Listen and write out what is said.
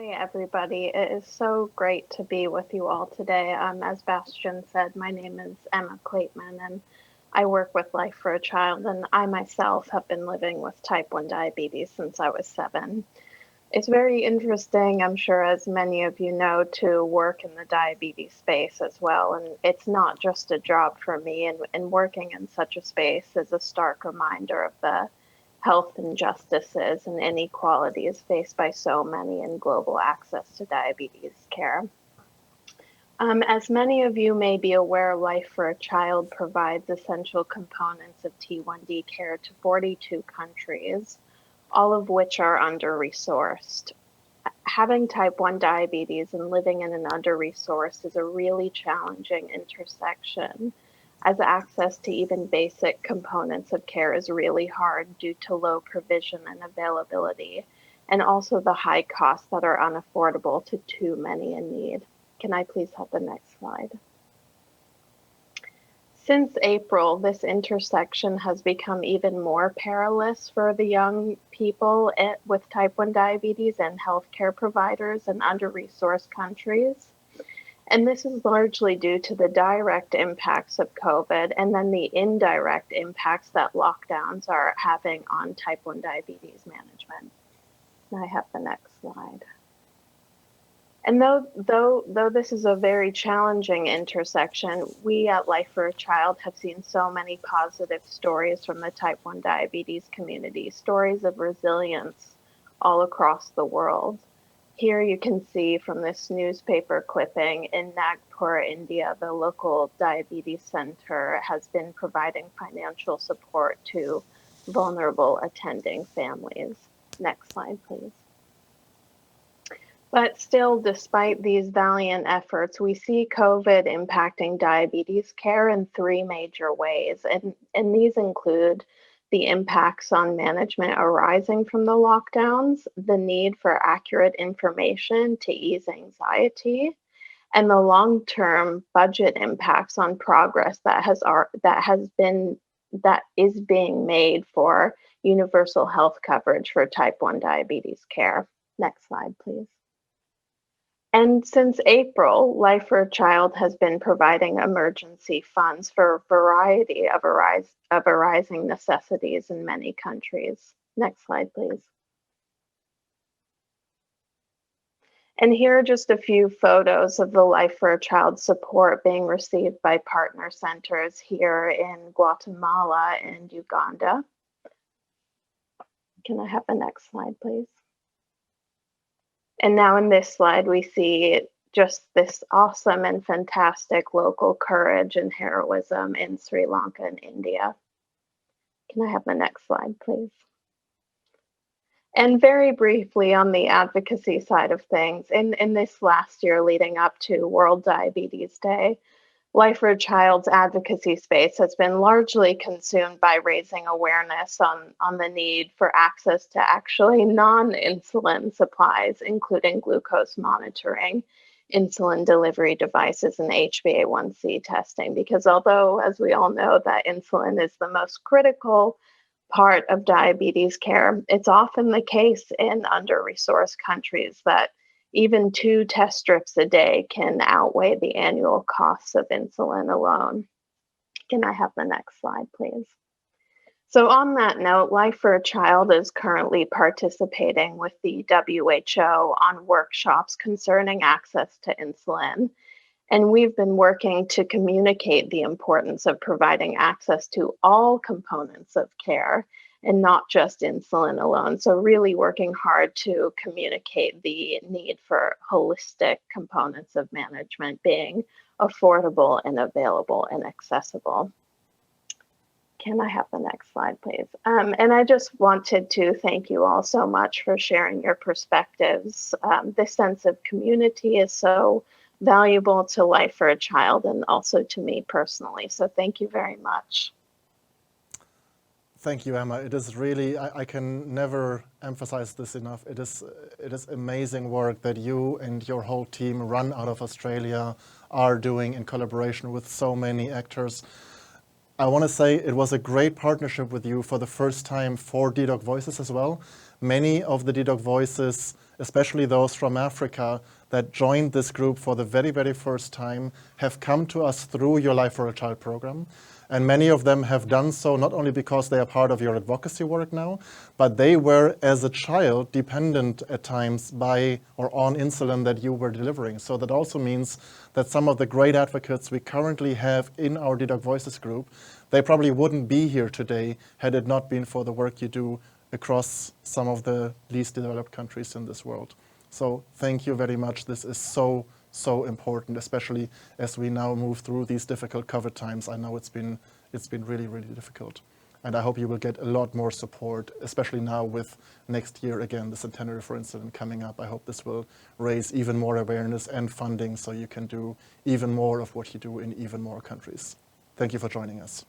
Hi, everybody. It is so great to be with you all today. As Bastian said, my name is Emma Klatman, and I work with Life for a Child, and I myself have been living with type 1 diabetes since I was 7. It's very interesting, I'm sure, as many of you know, to work in the diabetes space as well. And it's not just a job for me, and working in such a space is a stark reminder of the health injustices and inequalities faced by so many in global access to diabetes care. As many of you may be aware, Life for a Child provides essential components of T1D care to 42 countries, all of which are under-resourced. Having type 1 diabetes and living in an under-resourced is a really challenging intersection, as access to even basic components of care is really hard due to low provision and availability, and also the high costs that are unaffordable to too many in need. Can I please have the next slide? Since April, this intersection has become even more perilous for the young people with type 1 diabetes and healthcare providers in under-resourced countries. And this is largely due to the direct impacts of COVID and then the indirect impacts that lockdowns are having on type 1 diabetes management. Now I have the next slide. And though this is a very challenging intersection, we at Life for a Child have seen so many positive stories from the type 1 diabetes community, stories of resilience all across the world. Here you can see from this newspaper clipping in Nagpur, India, the local diabetes center has been providing financial support to vulnerable attending families. Next slide, please. But still, despite these valiant efforts, we see COVID impacting diabetes care in 3 major ways. And these include the impacts on management arising from the lockdowns, the need for accurate information to ease anxiety, and the long-term budget impacts on progress that is being made for universal health coverage for type 1 diabetes care. Next slide, please. And since April, Life for a Child has been providing emergency funds for a variety of arising necessities in many countries. Next slide, please. And here are just a few photos of the Life for a Child support being received by partner centers here in Guatemala and Uganda. Can I have the next slide, please? And now in this slide, we see just this awesome and fantastic local courage and heroism in Sri Lanka and India. Can I have the next slide, please? And very briefly on the advocacy side of things, in this last year leading up to World Diabetes Day, Life for a Child's advocacy space has been largely consumed by raising awareness on the need for access to actually non-insulin supplies, including glucose monitoring, insulin delivery devices, and HbA1c testing. Because although, as we all know, that insulin is the most critical part of diabetes care, it's often the case in under-resourced countries that even 2 test strips a day can outweigh the annual costs of insulin alone. Can I have the next slide, please? So on that note, Life for a Child is currently participating with the WHO on workshops concerning access to insulin. And we've been working to communicate the importance of providing access to all components of care and not just insulin alone. So really working hard to communicate the need for holistic components of management being affordable and available and accessible. Can I have the next slide, please? And I just wanted to thank you all so much for sharing your perspectives. This sense of community is so valuable to Life for a Child and also to me personally. So thank you very much. Thank you, Emma. It is really, I can never emphasize this enough. It is amazing work that you and your whole team run out of Australia are doing in collaboration with so many actors. I want to say it was a great partnership with you for the first time for Ddog Voices as well. Many of the Ddog Voices especially those from Africa that joined this group for the very, very first time, have come to us through your Life for a Child program. And many of them have done so not only because they are part of your advocacy work now, but they were, as a child, dependent at times by or on insulin that you were delivering. So that also means that some of the great advocates we currently have in our Ddog Voices group, they probably wouldn't be here today had it not been for the work you do across some of the least developed countries in this world. So thank you very much. This is so important, especially as we now move through these difficult COVID times. I know it's been really, really difficult. And I hope you will get a lot more support, especially now with next year, again, the centenary for insulin coming up. I hope this will raise even more awareness and funding so you can do even more of what you do in even more countries. Thank you for joining us.